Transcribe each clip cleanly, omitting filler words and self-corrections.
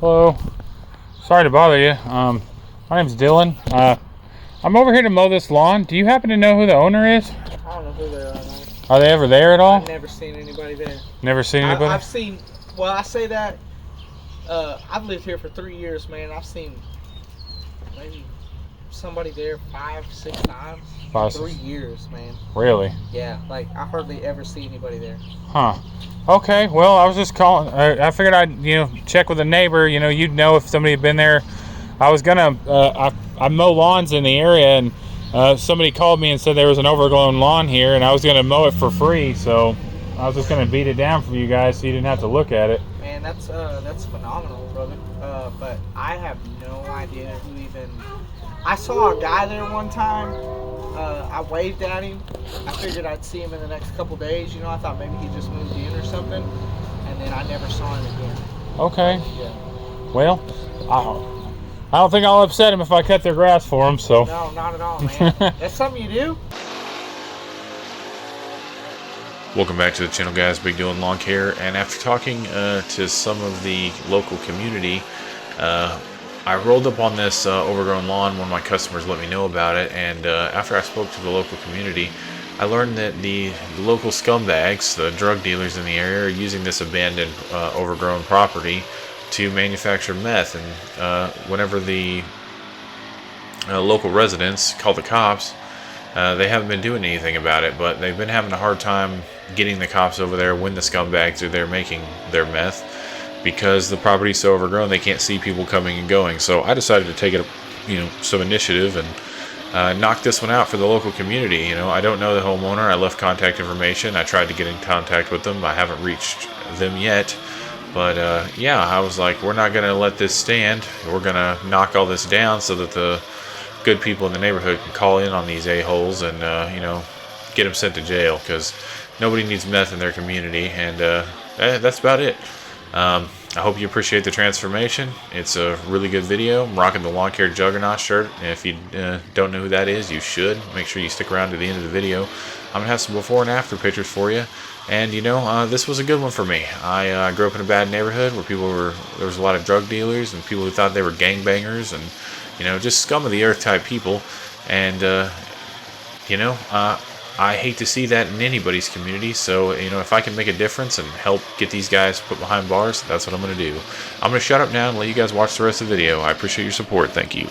Hello. Sorry to bother you. My name's Dylan. I'm over here to mow this lawn. Do you happen to know who the owner is? I don't know who they are, man. Are they ever there at all? I've never seen anybody there. Never seen anybody? I've seen, well, I say that, I've lived here for 3 years, man. I've seen maybe somebody there 5, 6 times. 3 years, man. Really? Yeah, like I hardly ever see anybody there. Huh. Okay, well, I was just calling. I figured I'd, check with a neighbor. You'd know if somebody had been there. I was gonna, I mow lawns in the area, and somebody called me and said there was an overgrown lawn here, and I was gonna mow it for free. So I was just gonna beat it down for you guys, so you didn't have to look at it. Man, that's phenomenal, brother. But I have no idea who even. I saw a guy there one time. I waved at him. I figured I'd see him in the next couple days. I thought maybe he just moved in or something, and then I never saw him again. Okay. Yeah. Well, I don't think I'll upset him if I cut their grass for him. So. No, not at all, man. That's something you do. Welcome back to the channel, guys. Big Dylan Lawn Care. And after talking to some of the local community, I rolled up on this overgrown lawn. One of my customers let me know about it, and after I spoke to the local community, I learned that the local scumbags, the drug dealers in the area, are using this abandoned overgrown property to manufacture meth. And whenever the local residents call the cops, they haven't been doing anything about it, but they've been having a hard time getting the cops over there when the scumbags are there making their meth, because the property's so overgrown they can't see people coming and going. So I decided to take it, some initiative and knock this one out for the local community. I don't know the homeowner. I left contact information. I tried to get in contact with them. I haven't reached them yet. But yeah, I was like, we're not going to let this stand. We're going to knock all this down so that the good people in the neighborhood can call in on these a-holes and, get them sent to jail, because nobody needs meth in their community. And that's about it. I hope you appreciate the transformation. It's a really good video. I'm rocking the Lawn Care Juggernaut shirt, and if you don't know who that is, you should. Make sure you stick around to the end of the video. I'm going to have some before and after pictures for you. And, this was a good one for me. I grew up in a bad neighborhood where there was a lot of drug dealers and people who thought they were gangbangers and, just scum of the earth type people. And, I hate to see that in anybody's community. So, if I can make a difference and help get these guys put behind bars, that's what I'm going to do. I'm going to shut up now and let you guys watch the rest of the video. I appreciate your support. Thank you.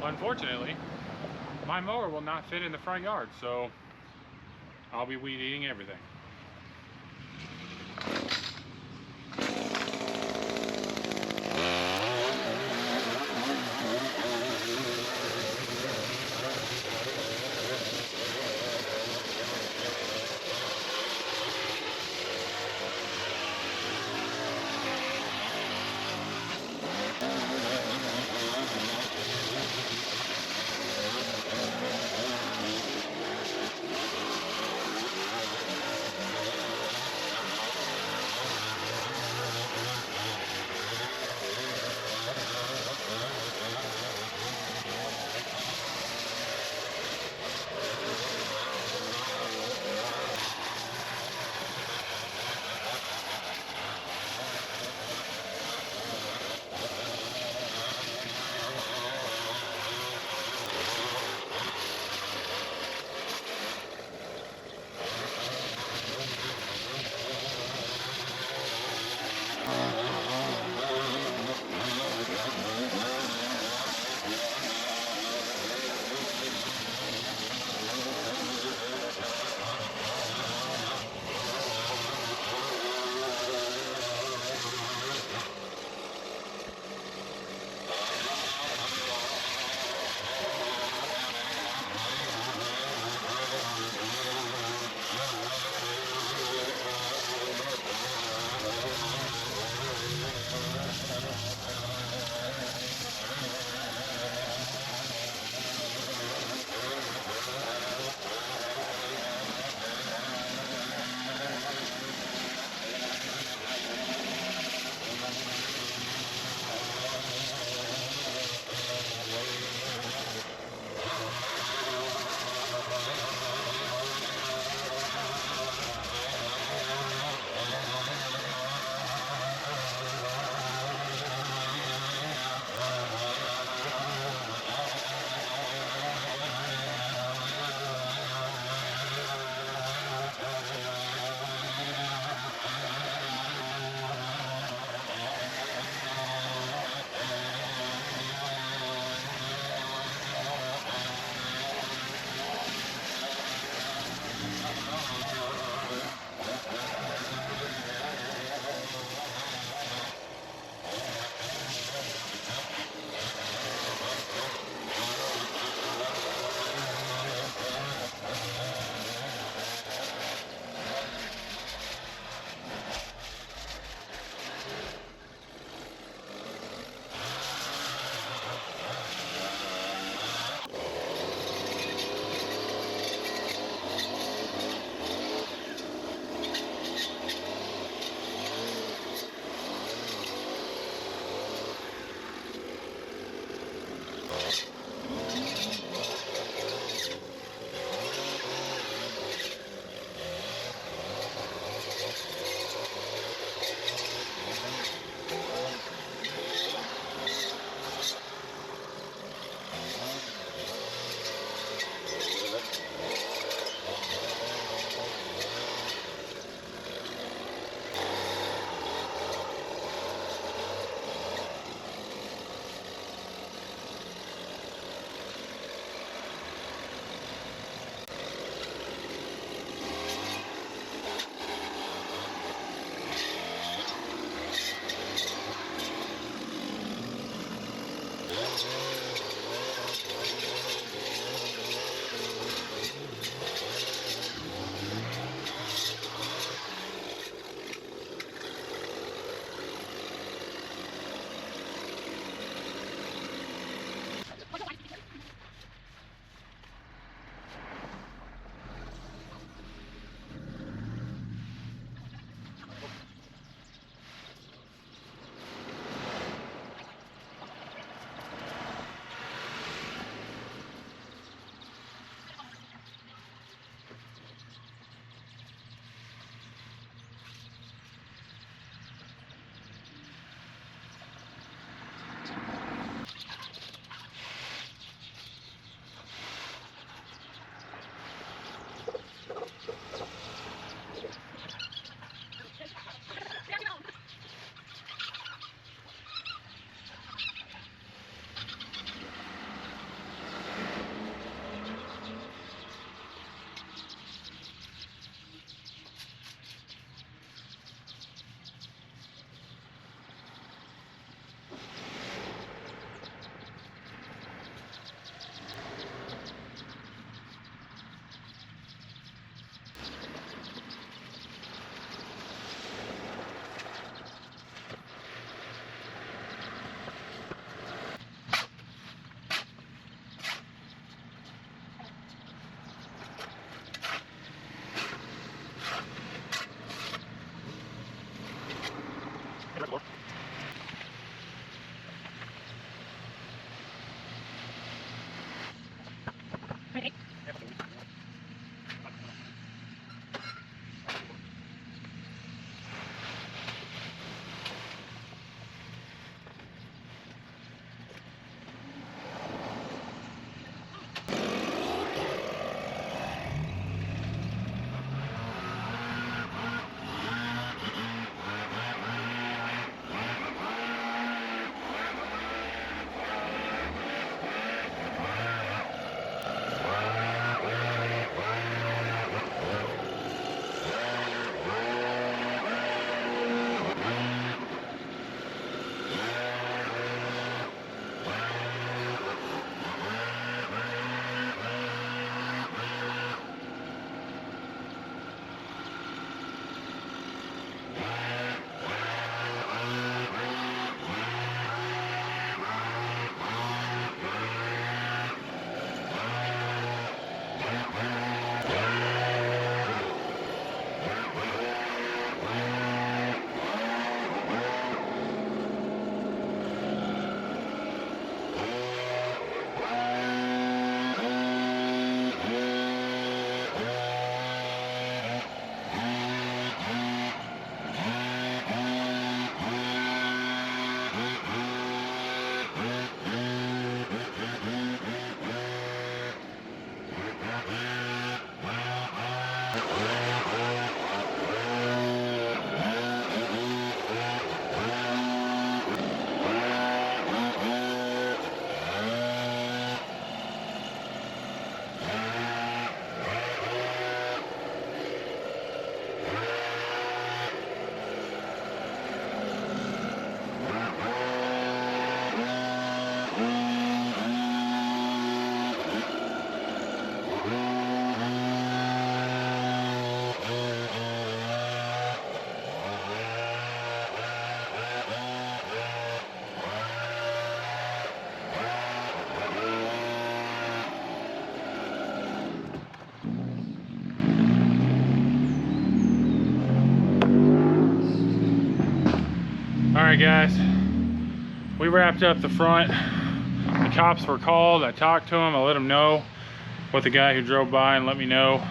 unfortunately, my mower will not fit in the front yard, so I'll be weed eating everything. All right, guys, we wrapped up the front. The cops were called. I talked to them. I let them know what the guy who drove by and let me know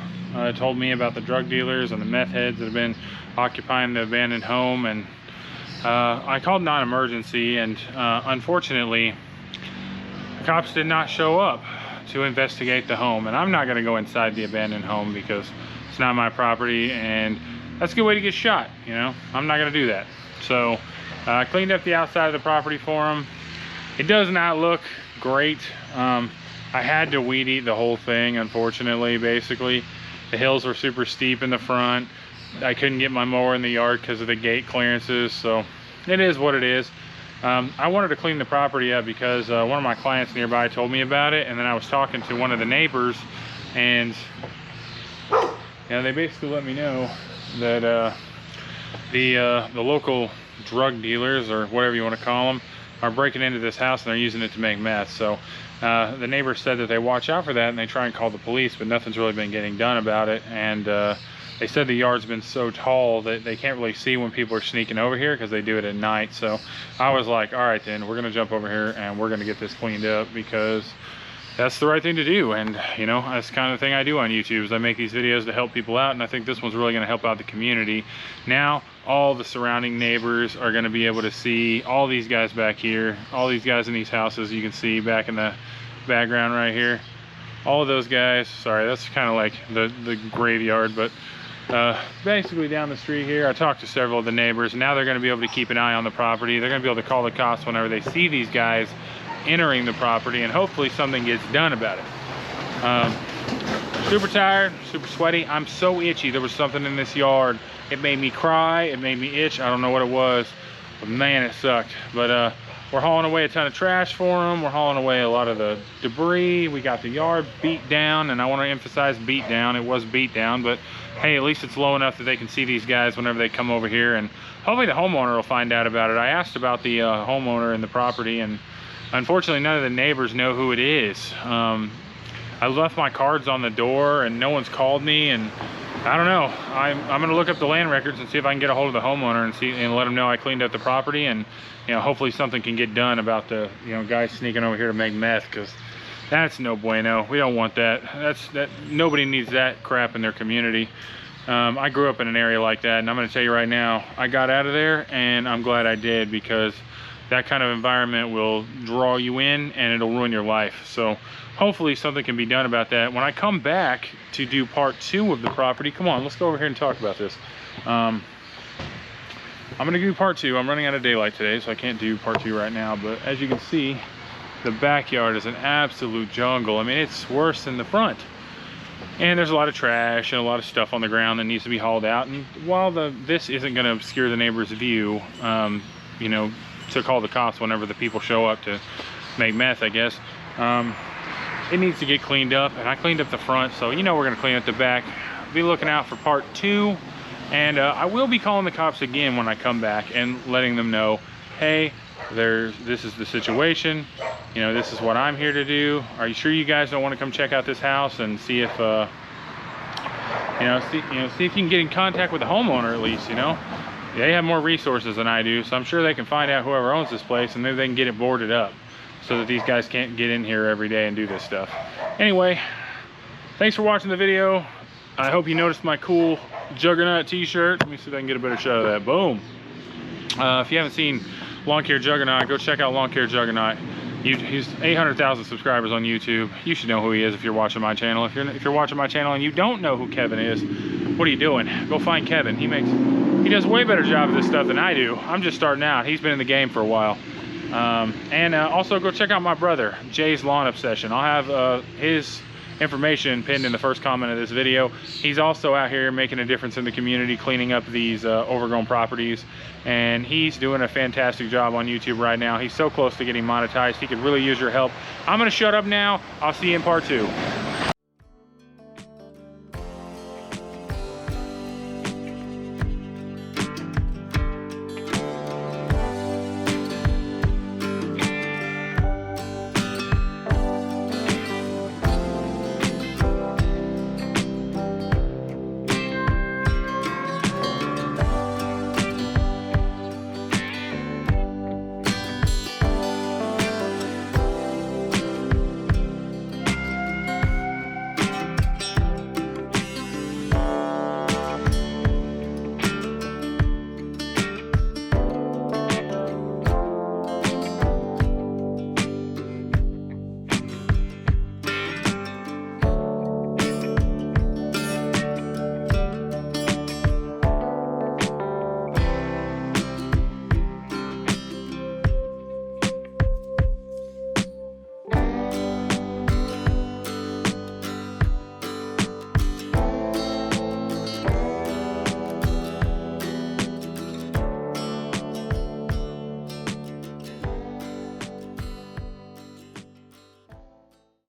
told me about the drug dealers and the meth heads that have been occupying the abandoned home. And I called non-emergency, and unfortunately, the cops did not show up to investigate the home. And I'm not going to go inside the abandoned home because it's not my property, and that's a good way to get shot. You know, I'm not going to do that. So I cleaned up the outside of the property for them. It does not look great. I had to weed eat the whole thing, unfortunately. Basically, the hills were super steep in the front. I couldn't get my mower in the yard because of the gate clearances, so it is what it is. I wanted to clean the property up because one of my clients nearby told me about it, and then I was talking to one of the neighbors, and you know, they basically let me know that the local drug dealers, or whatever you want to call them, are breaking into this house and they're using it to make meth. So the neighbor said that they watch out for that and they try and call the police, but nothing's really been getting done about it. And they said the yard's been so tall that they can't really see when people are sneaking over here because they do it at night. So I was like, all right, then we're gonna jump over here and we're gonna get this cleaned up because that's the right thing to do. And you know, that's the kind of thing I do on YouTube, is I make these videos to help people out, and I think this one's really going to help out the community. Now all the surrounding neighbors are going to be able to see all these guys back here, all these guys in these houses. You can see back in the background right here, all of those guys. Sorry, that's kind of like the graveyard, but basically down the street here, I talked to several of the neighbors. Now they're going to be able to keep an eye on the property. They're going to be able to call the cops whenever they see these guys entering the property, and hopefully something gets done about it. Super tired, super sweaty. I'm so itchy. There was something in this yard. It made me cry, it made me itch. I don't know what it was, but man, it sucked. But we're hauling away a ton of trash for them. We're hauling away a lot of the debris. We got the yard beat down, and I want to emphasize beat down. It was beat down, but hey, at least it's low enough that they can see these guys whenever they come over here, and hopefully the homeowner will find out about it. I asked about the homeowner and the property, and unfortunately none of the neighbors know who it is. I left my cards on the door and no one's called me, and I don't know. I'm gonna look up the land records and see if I can get a hold of the homeowner and let them know I cleaned up the property, and you know, hopefully something can get done about the guys sneaking over here to make meth, because that's no bueno. We don't want that. Nobody needs that crap in their community. I grew up in an area like that, and I'm gonna tell you right now, I got out of there and I'm glad I did, because that kind of environment will draw you in and it'll ruin your life. So hopefully something can be done about that. When I come back to do part 2 of the property, come on, let's go over here and talk about this. I'm gonna do part 2. I'm running out of daylight today, so I can't do part 2 right now, but as you can see, the backyard is an absolute jungle. I mean, it's worse than the front. And there's a lot of trash and a lot of stuff on the ground that needs to be hauled out. And while this isn't gonna obscure the neighbor's view, you know, to call the cops whenever the people show up to make meth, I guess, it needs to get cleaned up, and I cleaned up the front, so you know we're gonna clean up the back. Be looking out for part 2, and I will be calling the cops again when I come back and letting them know, hey, this is the situation, you know, this is what I'm here to do. Are you sure you guys don't want to come check out this house and see if see if you can get in contact with the homeowner at least. You know, they have more resources than I do, so I'm sure they can find out whoever owns this place, and maybe they can get it boarded up so that these guys can't get in here every day and do this stuff. Anyway, thanks for watching the video. I hope you noticed my cool Juggernaut t-shirt. Let me see if I can get a better shot of that. Boom. If you haven't seen Lawn Care Juggernaut, go check out Lawn Care Juggernaut. He's 800,000 subscribers on YouTube. You should know who he is if you're watching my channel. If you're watching my channel and you don't know who Kevin is, what are you doing? Go find Kevin. He does a way better job of this stuff than I do. I'm just starting out. He's been in the game for a while. Also go check out my brother, Jay's Lawn Obsession. I'll have his information pinned in the first comment of this video. He's also out here making a difference in the community, cleaning up these overgrown properties, and he's doing a fantastic job on YouTube right now. He's so close to getting monetized. He could really use your help. I'm gonna shut up now. I'll see you in part 2.